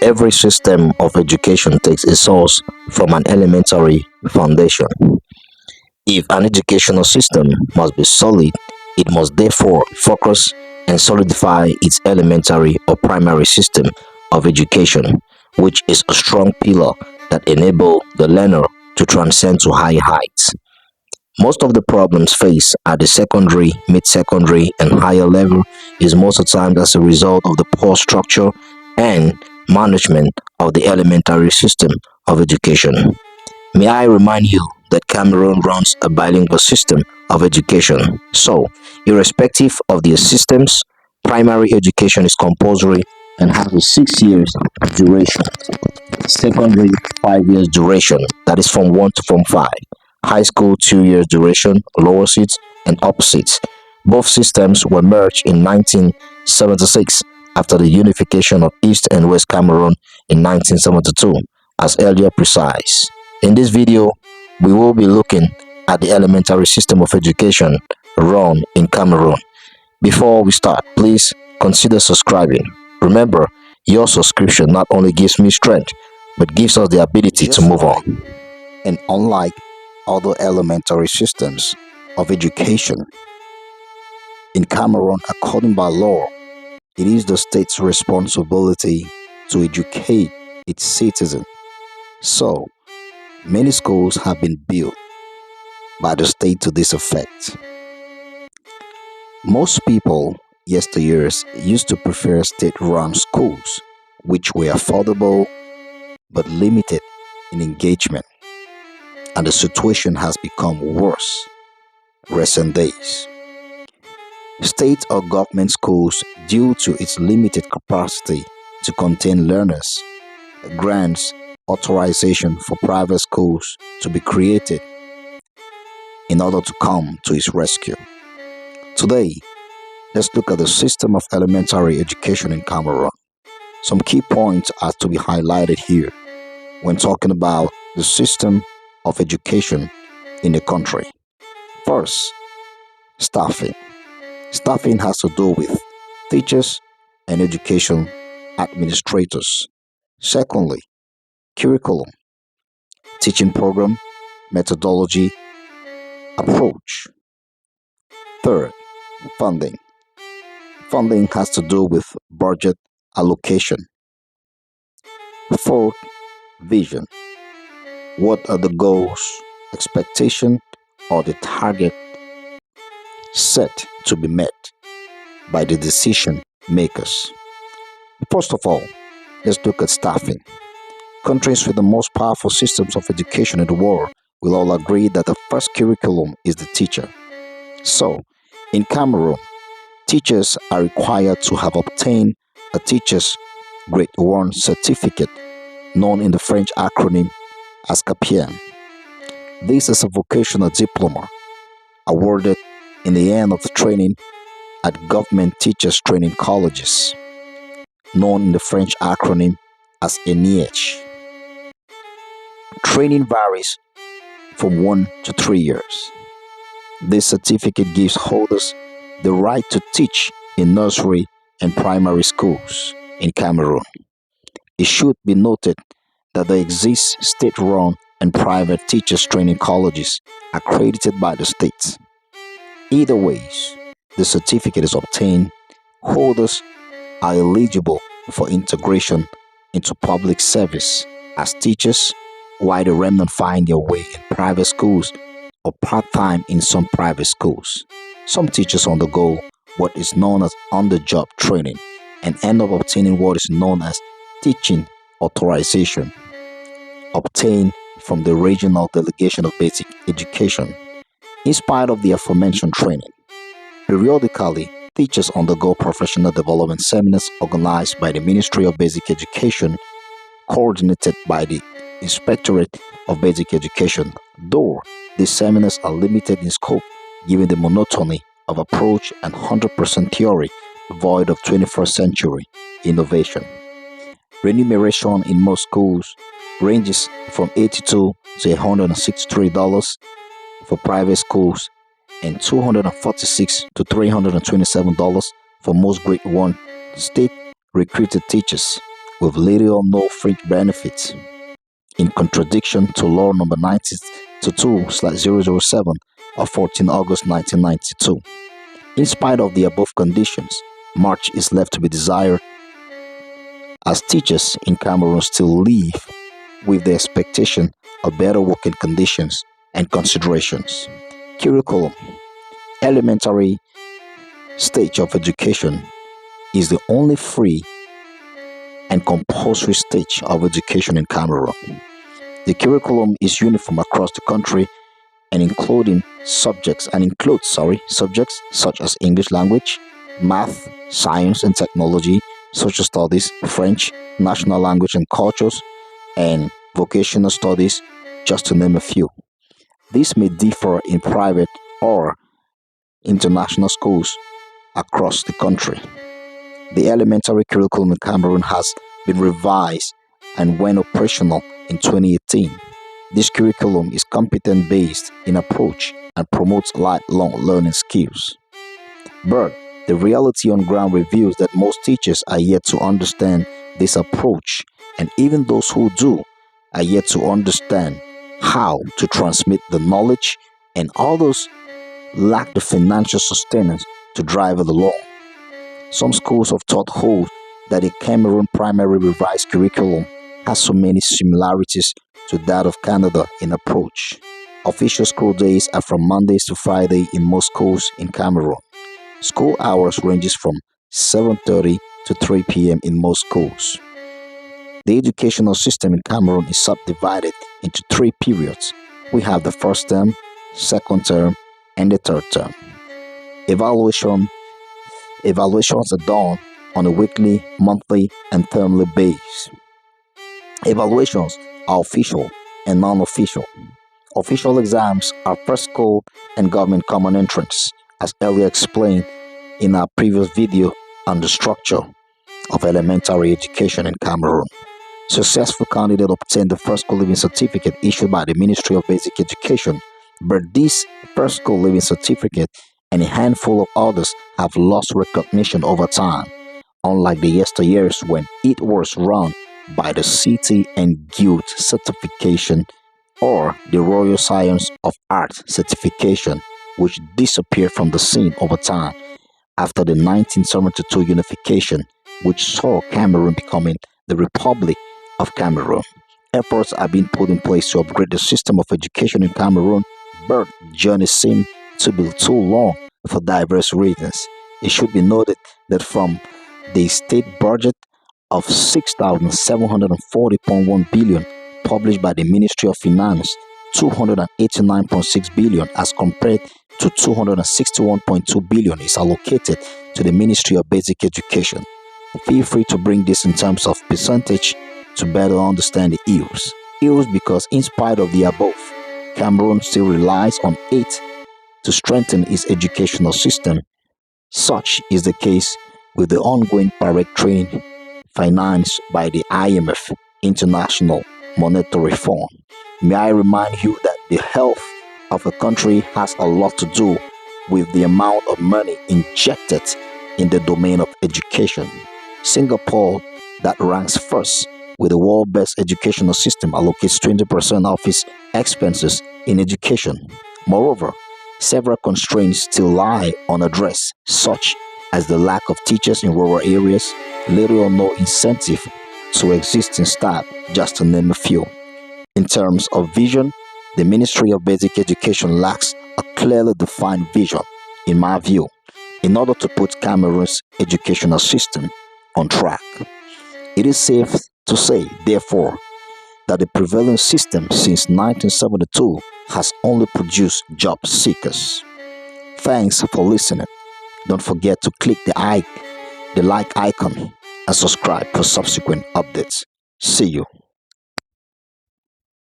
Every system of education takes its source from an elementary foundation. If an educational system must be solid, it must therefore focus and solidify its elementary or primary system of education, which is a strong pillar that enable the learner to transcend to higher heights. Most of the problems faced at the secondary, mid-secondary, and higher level is most of the time as a result of the poor structure and management of the elementary system of education. May I remind you that Cameroon runs a bilingual system of education. So, irrespective of their systems, primary education is compulsory and has a 6 years duration. Secondary, 5 years duration, that is from 1 to from 5. High school, 2 years duration, lower seats and upper seats. Both systems were merged in 1976 after the unification of East and West Cameroon in 1972, as earlier precise. In this video, we will be looking at the elementary system of education run in Cameroon. Before we start, please consider subscribing. Remember, your subscription not only gives me strength, but gives us the ability to move on. And unlike other elementary systems of education, in Cameroon, according by law, it is the state's responsibility to educate its citizens. So, many schools have been built by the state to this effect. Most people yesteryears used to prefer state-run schools, which were affordable but limited in engagement, and the situation has become worse recent days. State or government schools, due to its limited capacity to contain learners, grants authorization for private schools to be created in order to come to its rescue. Today, let's look at the system of elementary education in Cameroon. Some key points are to be highlighted here when talking about the system of education in the country. First, staffing. Staffing has to do with teachers and education administrators. Secondly, curriculum, teaching program, methodology, approach. Third, funding. Funding has to do with budget allocation. Fourth, vision. What are the goals, expectation, or the target set to be met by the decision makers? First of all, let's look at staffing. Countries with the most powerful systems of education in the world will all agree that the first curriculum is the teacher. So, in Cameroon, teachers are required to have obtained a teacher's grade 1 certificate, known in the French acronym as CAPIEN. This is a vocational diploma awarded in the end of the training at government teachers training colleges, known in the French acronym as ENIECH. Training varies from 1 to 3 years. This certificate gives holders the right to teach in nursery and primary schools in Cameroon. It should be noted that there exist state-run and private teachers training colleges accredited by the state. Either ways, the certificate is obtained, holders are eligible for integration into public service as teachers, while the remnant find their way in private schools or part-time in some private schools. Some teachers undergo what is known as on-the-job training and end up obtaining what is known as teaching authorization, obtained from the Regional Delegation of Basic Education. In spite of the aforementioned training, periodically, teachers undergo professional development seminars organized by the Ministry of Basic Education, coordinated by the Inspectorate of Basic Education, though these seminars are limited in scope given the monotony of approach and 100% theory void of 21st century innovation. Remuneration in most schools ranges from $82 to $163 for private schools and $246 to $327 for most grade 1 state recruited teachers, with little or no fringe benefits, in contradiction to Law Number 92/007 of 14 August 1992. In spite of the above conditions, much is left to be desired as teachers in Cameroon still live with the expectation of better working conditions and considerations. Curriculum. Elementary stage of education is the only free and compulsory stage of education in Cameroon. The curriculum is uniform across the country and includes subjects such as English language, math, science and technology, social studies, French, national language and cultures, and vocational studies, just to name a few. This may differ in private or international schools across the country. The elementary curriculum in Cameroon has been revised and went operational in 2018. This curriculum is competence-based in approach and promotes lifelong learning skills. But the reality on ground reveals that most teachers are yet to understand this approach, and even those who do are yet to understand how to transmit the knowledge, and others lack the financial sustenance to drive it along. Some schools of thought hold that a Cameroon primary revised curriculum has so many similarities to that of Canada in approach. Official school days are from Mondays to Friday in most schools in Cameroon. School hours ranges from 7:30 to 3 p.m. in most schools. The educational system in Cameroon is subdivided into three periods. We have the first term, second term, and the third term. Evaluations are done on a weekly, monthly, and termly basis. Evaluations are official and non-official. Official exams are first school and government common entrance, as earlier explained in our previous video on the structure of elementary education in Cameroon. Successful candidates obtain the first school living certificate issued by the Ministry of Basic Education, but this first school living certificate and a handful of others have lost recognition over time, unlike the yesteryears when it was run by the City and Guild certification or the Royal Science of Art certification, which disappeared from the scene over time after the 1972 unification, which saw Cameroon becoming the Republic of Cameroon. Efforts are being put in place to upgrade the system of education in Cameroon, but the journey seems to be too long for diverse reasons. It should be noted that from the state budget of 6,740.1 billion published by the Ministry of Finance, 289.6 billion as compared to 261.2 billion is allocated to the Ministry of Basic Education. Feel free to bring this in terms of percentage to better understand the ills. Ills because in spite of the above, Cameroon still relies on it to strengthen its educational system. Such is the case with the ongoing direct training financed by the IMF, International Monetary Fund. May I remind you that the health of a country has a lot to do with the amount of money injected in the domain of education. Singapore, that ranks first with the world's best educational system, allocates 20% of its expenses in education. Moreover, several constraints still lie unaddressed, such as the lack of teachers in rural areas, little or no incentive to existing staff, just to name a few. In terms of vision, the Ministry of Basic Education lacks a clearly defined vision, in my view, in order to put Cameroon's educational system on track. It is safe to say, therefore, that the prevailing system since 1972 has only produced job seekers. Thanks for listening. Don't forget to click the like icon and subscribe for subsequent updates. See you.